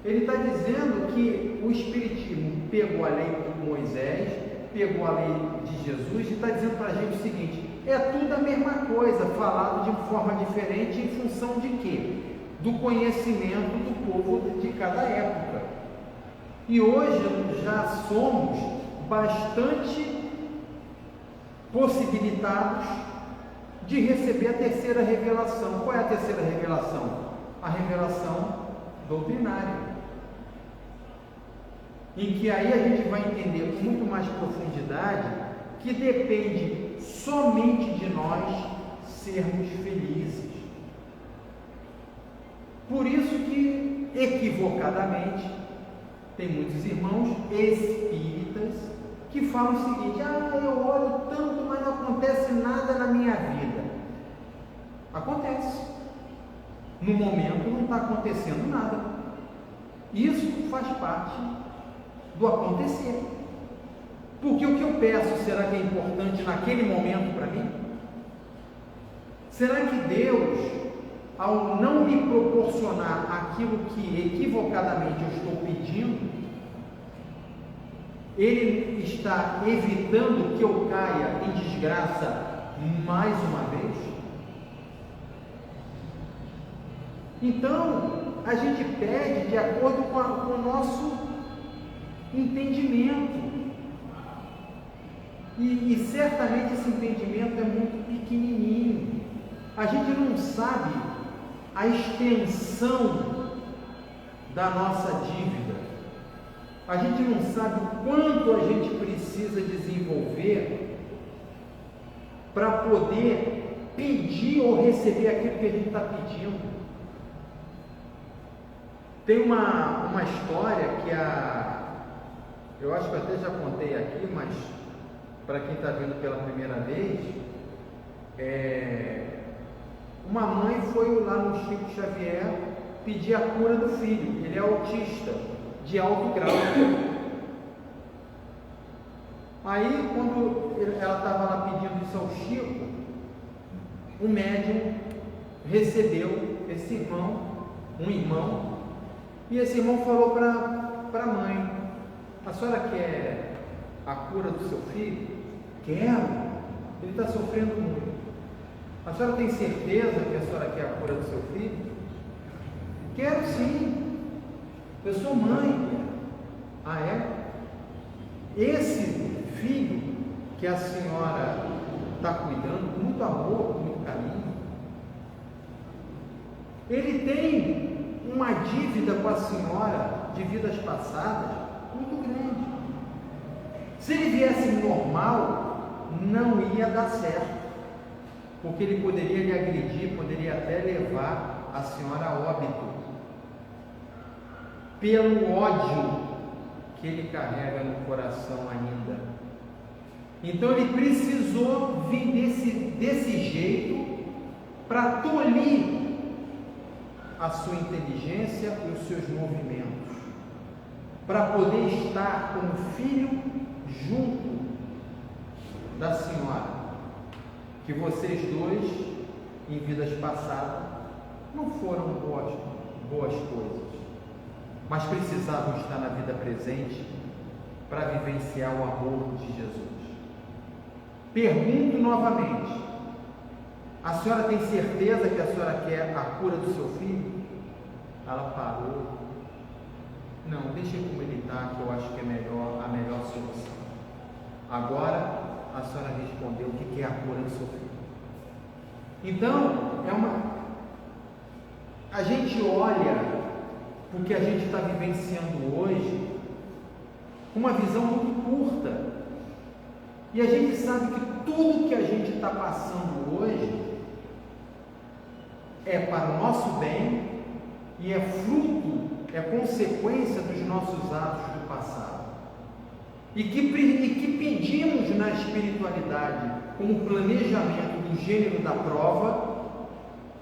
Ele está dizendo que o Espiritismo pegou a lei de Moisés, pegou a lei de Jesus e está dizendo para a gente o seguinte: é tudo a mesma coisa, falado de forma diferente em função de quê? Do conhecimento do povo de cada época. E hoje já somos bastante possibilitados de receber a terceira revelação. Qual é a terceira revelação? A revelação doutrinária, em que aí a gente vai entender com muito mais profundidade que depende somente de nós sermos felizes. Por isso que, equivocadamente, tem muitos irmãos espíritas que falam o seguinte: eu oro tanto, mas não acontece nada na minha vida. Acontece. No momento não está acontecendo nada. Isso faz parte do acontecer. Porque o que eu peço, será que é importante naquele momento para mim? Será que Deus, ao não me proporcionar aquilo que equivocadamente eu estou pedindo, Ele está evitando que eu caia em desgraça mais uma vez? Então, a gente pede de acordo com o nosso entendimento. E certamente esse entendimento é muito pequenininho. A gente não sabe a extensão da nossa dívida. A gente não sabe o quanto a gente precisa desenvolver para poder pedir ou receber aquilo que a gente está pedindo. Tem uma história que eu acho que eu até já contei aqui, mas para quem está vendo pela primeira vez, uma mãe foi lá no Chico Xavier pedir a cura do filho. Ele é autista de alto grau. Aí, quando ela estava lá pedindo isso ao Chico, o médium recebeu esse irmão, um irmão, e esse irmão falou para a mãe: a senhora quer a cura do seu filho? Quero, ele está sofrendo muito. A senhora tem certeza que a senhora quer a cura do seu filho? Quero sim, eu sou mãe. Ah, é? Esse filho que a senhora está cuidando com muito amor, com muito carinho, ele tem uma dívida com a senhora de vidas passadas muito grande. Se ele viesse normal, não ia dar certo, porque ele poderia lhe agredir, poderia até levar a senhora a óbito, pelo ódio que ele carrega no coração ainda. Então ele precisou vir desse jeito para tolir a sua inteligência e os seus movimentos, para poder estar como filho junto da senhora, que vocês dois, em vidas passadas, não foram boas coisas, mas precisavam estar na vida presente para vivenciar o amor de Jesus. Pergunto novamente: a senhora tem certeza que a senhora quer a cura do seu filho? Ela parou. Não, deixa como ele está, que eu acho que é a melhor solução. Agora a senhora respondeu o que é a cura do seu filho. Então, a gente olha porque a gente está vivenciando hoje com uma visão muito curta. E a gente sabe que tudo que a gente está passando hoje é para o nosso bem e é fruto, é consequência dos nossos atos do passado. E que pedimos na espiritualidade como planejamento do gênero da prova,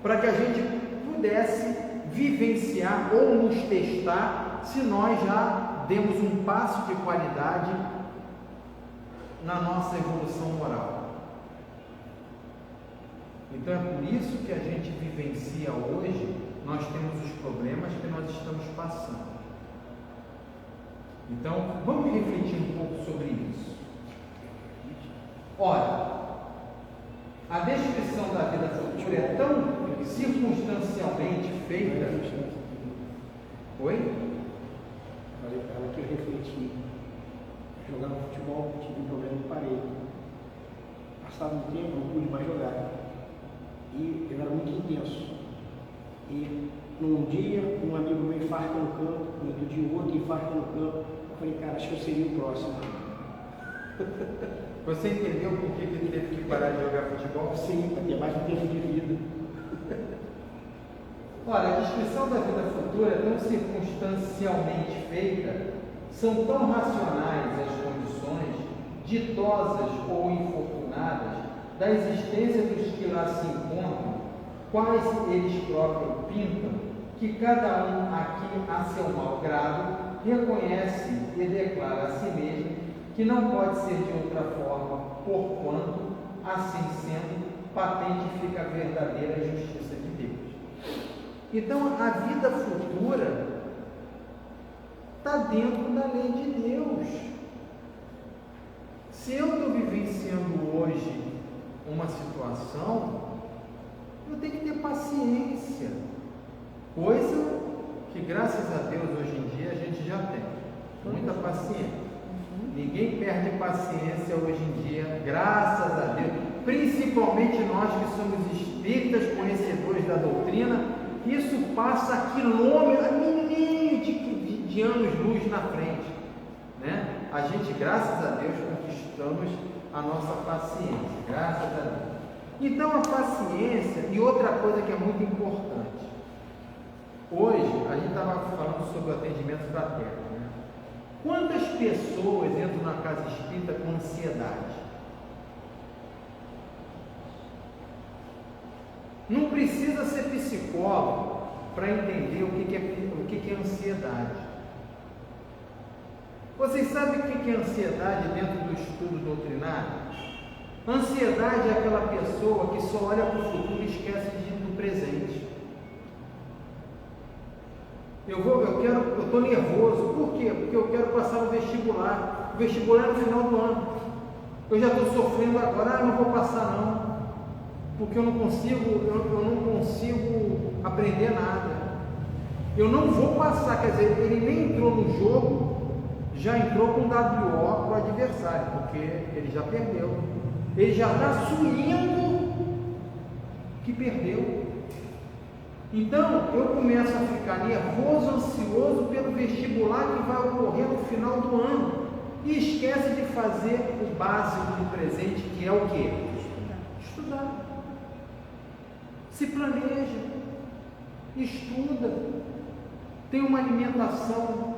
para que a gente pudesse vivenciar ou nos testar se nós já demos um passo de qualidade na nossa evolução moral. Então é por isso que a gente vivencia hoje, nós temos os problemas que nós estamos passando. Então vamos refletir um pouco sobre isso. Ora, a descrição da vida futura é tão circunstancialmente feita. Oi? Falei para ela que eu refleti. Jogando futebol, tive um problema de parede. Passado um tempo, não pude mais jogar. E eu era muito intenso. E num dia, um amigo meu infarta no campo, no outro dia, o outro infarta no campo. Eu falei, cara, acho que eu seria o próximo. Você entendeu por que ele teve que parar de jogar futebol? Sim, para ter mais um tempo de vida. Olha, a descrição da vida futura é tão circunstancialmente feita, são tão racionais as condições, ditosas ou infortunadas, da existência dos que lá se encontram, quais eles próprios pintam, que cada um aqui, a seu mau grado, reconhece e declara a si mesmo que não pode ser de outra forma, porquanto, assim sendo, patente fica a verdadeira justiça de Deus. Então, a vida futura está dentro da lei de Deus. Se eu estou vivenciando hoje uma situação, eu tenho que ter paciência, coisa que, graças a Deus, hoje em dia a gente já tem, muita paciência. Ninguém perde paciência hoje em dia, graças a Deus, principalmente nós que somos espíritas, conhecedores da doutrina. Isso passa quilômetros, de anos-luz na frente, né? A gente, graças a Deus, conquistamos a nossa paciência, graças a Deus. Então, a paciência, e outra coisa que é muito importante, hoje a gente estava falando sobre o atendimento fraterno, né? Quantas pessoas entram na casa espírita com ansiedade? Não precisa ser psicólogo para entender o que é ansiedade. Vocês sabem o que é ansiedade dentro do estudo doutrinário? Ansiedade é aquela pessoa que só olha para o futuro e esquece do presente. Eu estou nervoso. Por quê? Porque eu quero passar no vestibular. O vestibular é no final do ano. Eu já estou sofrendo agora. Não vou passar não, porque eu não consigo aprender nada. Eu não vou passar. Quer dizer, ele nem entrou no jogo, já entrou com WO para o adversário, porque ele já perdeu. Ele já está assumindo que perdeu. Então, eu começo a ficar nervoso, ansioso pelo vestibular que vai ocorrer no final do ano e esquece de fazer o básico do presente, que é o quê? Estudar. Se planeja, estuda, tem uma alimentação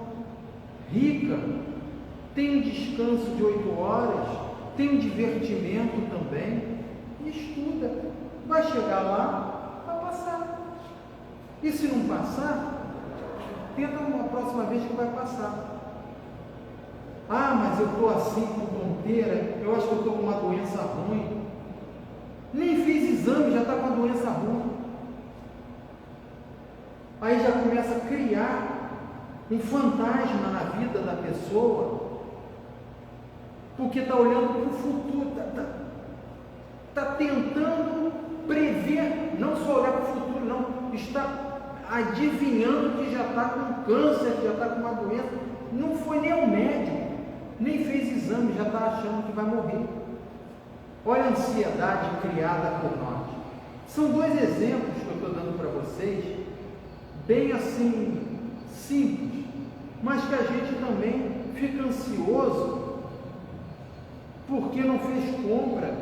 rica, tem um descanso de 8 horas, tem um divertimento também, e estuda. Vai chegar lá, vai passar. E se não passar, tenta uma próxima vez que vai passar. Ah, mas eu estou assim com tonteira, eu acho que eu estou com uma doença ruim. Nem fiz exame, já está com uma doença ruim. Aí já começa a criar um fantasma na vida da pessoa, porque está olhando para o futuro, está tentando prever, não só olhar para o futuro, não, está adivinhando que já está com câncer, que já está com uma doença. Não foi nem ao médico, nem fez exame, já está achando que vai morrer. Olha a ansiedade criada por nós. São 2 exemplos que eu estou dando para vocês, bem assim, simples, mas que a gente também fica ansioso porque não fez compra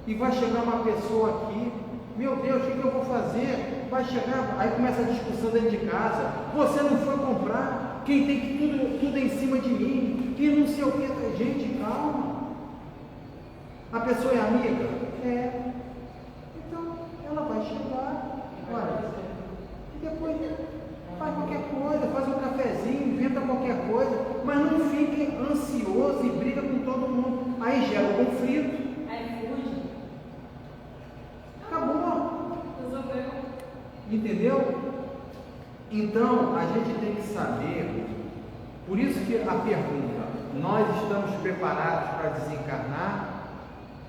e vai chegar uma pessoa aqui, meu Deus, o que eu vou fazer? Vai chegar, aí começa a discussão dentro de casa, você não foi comprar, quem tem que tudo em cima de mim, que não sei o que. Gente, calma. A pessoa é amiga? É. Então, ela vai chegar, olha, e depois faz qualquer coisa, faz um cafezinho, inventa qualquer coisa, mas não fique ansioso e briga com todo mundo. Aí gera um conflito. Aí fuge. Acabou. Resolveu. Entendeu? Então, a gente tem que saber, por isso que a pergunta, nós estamos preparados para desencarnar?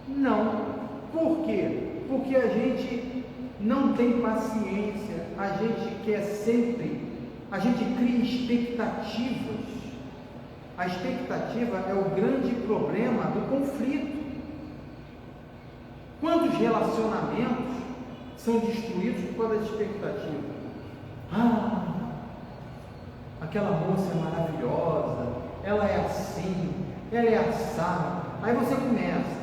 Não. Por quê? Porque a gente não tem paciência, a gente quer sempre, a gente cria expectativas. A expectativa é o grande problema do conflito. Quantos relacionamentos são destruídos por causa da expectativa? Ah, aquela moça é maravilhosa, ela é assim, ela é assada. Aí você começa.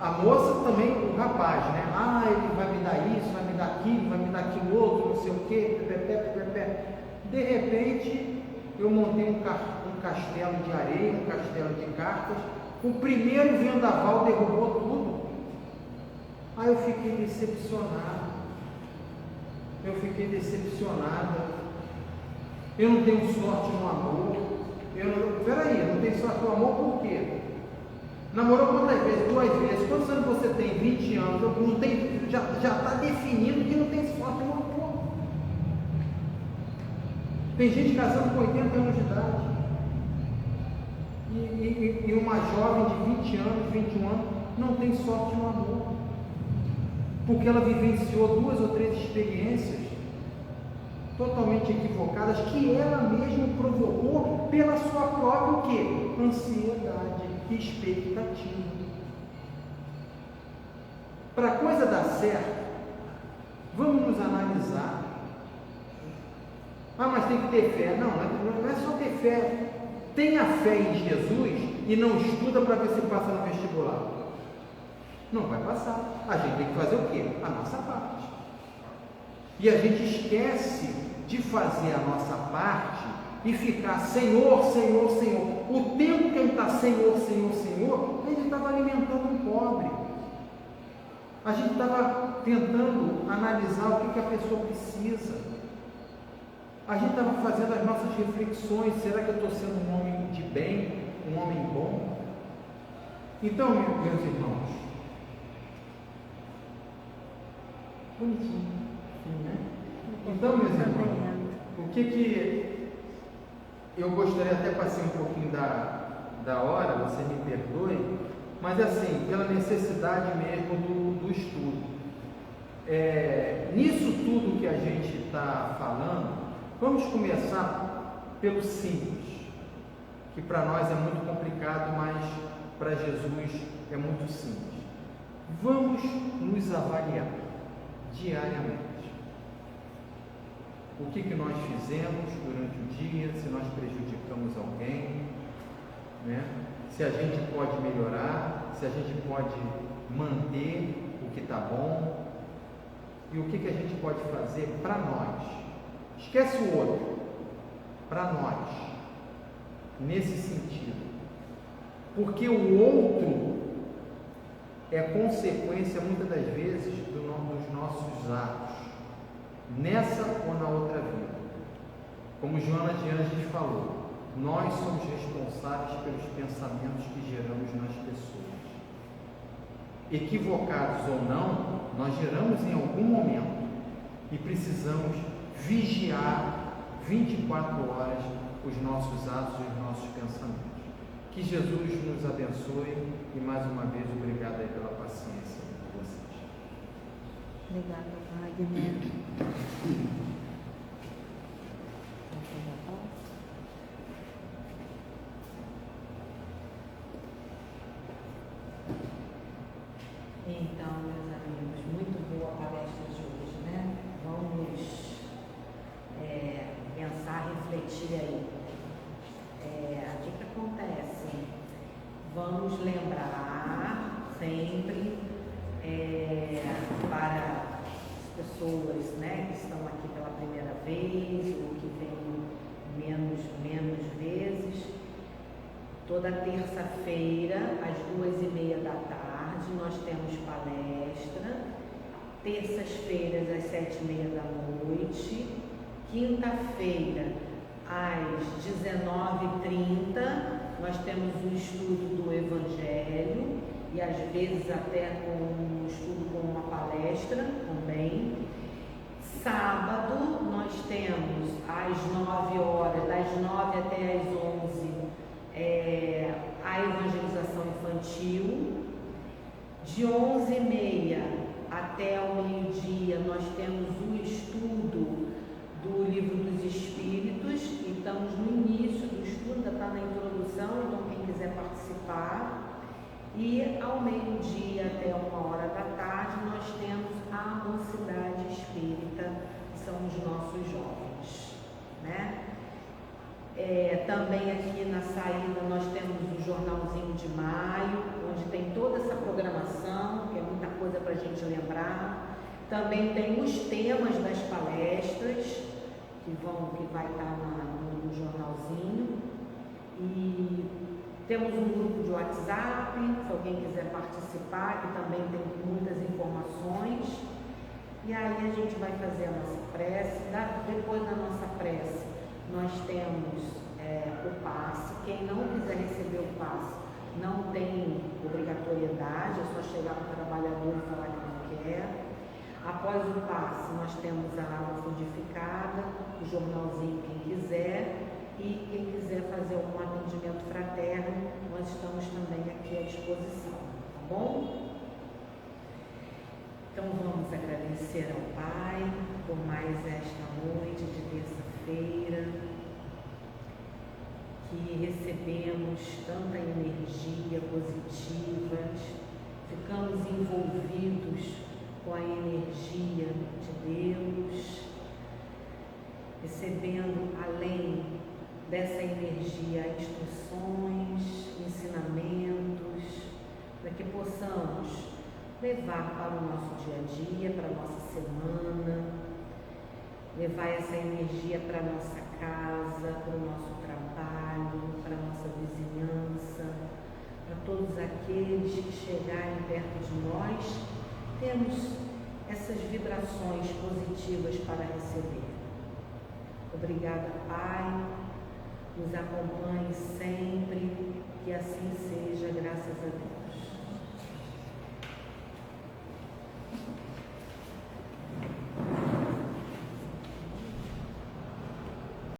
A moça também, o rapaz, né? Ah, ele vai me dar isso, vai me dar aquilo, vai me dar aquilo outro, não sei o quê, De repente, eu montei um castelo de areia, um castelo de cartas. O primeiro vendaval derrubou tudo. Aí eu fiquei decepcionado. Eu não tenho sorte no amor. Peraí, eu não tenho sorte no amor por quê? Namorou quantas vezes? 2 vezes. Quantos anos você tem? 20 anos. Não tem, já está definido que não tem sorte no amor. Tem gente casando com 80 anos de idade. E uma jovem de 20 anos, 21 anos, não tem sorte no amor. Porque ela vivenciou 2 ou 3 experiências totalmente equivocadas que ela mesma provocou pela sua própria o quê? Ansiedade e expectativa. Para a coisa dar certo, vamos nos analisar. Ah, mas tem que ter fé. Não é só ter fé. Tenha fé em Jesus e não estuda para ver se passa no vestibular. Não vai passar. A gente tem que fazer o quê? A nossa parte. E a gente esquece de fazer a nossa parte e ficar Senhor, Senhor, Senhor. O tempo que ele está Senhor, Senhor, Senhor, ele estava alimentando um pobre. A gente estava tentando analisar o que a pessoa precisa. A gente estava fazendo as nossas reflexões. Será que eu estou sendo um homem de bem, um homem bom? Então, meus irmãos, bonitinho, né? Então, meus irmãos, o que eu gostaria, até passei um pouquinho da hora, você me perdoe, mas assim, pela necessidade mesmo do estudo. Nisso tudo que a gente está falando, vamos começar pelo simples, que para nós é muito complicado, mas para Jesus é muito simples. Vamos nos avaliar diariamente. O que nós fizemos durante o dia, se nós prejudicamos alguém, né? Se a gente pode melhorar, se a gente pode manter o que está bom, e o que a gente pode fazer para nós. Esquece o outro, para nós, nesse sentido. Porque o outro é consequência, muitas das vezes, dos nossos atos, nessa ou na outra vida. Como Joana de Anjos falou, nós somos responsáveis pelos pensamentos que geramos nas pessoas. Equivocados ou não, nós geramos em algum momento e precisamos vigiar 24 horas os nossos atos e os nossos pensamentos. Que Jesus nos abençoe e mais uma vez obrigado aí pela paciência de vocês. Obrigada, Wagner. Então, meus amigos, muito boa a palestra de hoje, né? Vamos pensar, refletir aí. O que acontece? Vamos lembrar sempre para as pessoas, né, que estão aqui pela primeira vez ou que vêm menos vezes. Toda terça-feira, às 2h30 da tarde, nós temos palestra. Terças-feiras, às 7h30 da noite. Quinta-feira, às 19h30, nós temos um estudo do Evangelho e às vezes até um estudo com uma palestra também. Sábado, nós temos às 9 horas, das 9 até às 11, a evangelização infantil. De 11h30 até ao meio-dia, nós temos um estudo do Livro dos Espíritos, e estamos no início do estudo, ainda está na introdução, então quem quiser participar. E ao meio-dia até 1h da tarde, nós temos a Mocidade Espírita, que são os nossos jovens, né? Também aqui na saída nós temos o Jornalzinho de Maio, onde tem toda essa programação, que é muita coisa para a gente lembrar. Também tem os temas das palestras, que vai estar no jornalzinho. E temos um grupo de WhatsApp, se alguém quiser participar, que também tem muitas informações. E aí a gente vai fazer a nossa prece. Depois da nossa prece, nós temos o passe. Quem não quiser receber o passe, não tem o cidade, é só chegar para o trabalhador e falar que não quer. Após o passe, nós temos a água fluidificada, o jornalzinho, quem quiser, e quem quiser fazer algum atendimento fraterno, nós estamos também aqui à disposição, tá bom? Então vamos agradecer ao Pai por mais esta noite de terça-feira, que recebemos tanta energia positiva, ficamos envolvidos com a energia de Deus, recebendo além dessa energia instruções, ensinamentos, para que possamos levar para o nosso dia a dia, para a nossa semana, levar essa energia para a nossa casa, para o nosso trabalho, para a nossa vizinhança, para todos aqueles que chegarem perto de nós, temos essas vibrações positivas para receber. Obrigada, Pai, nos acompanhe sempre, que assim seja, graças a Deus.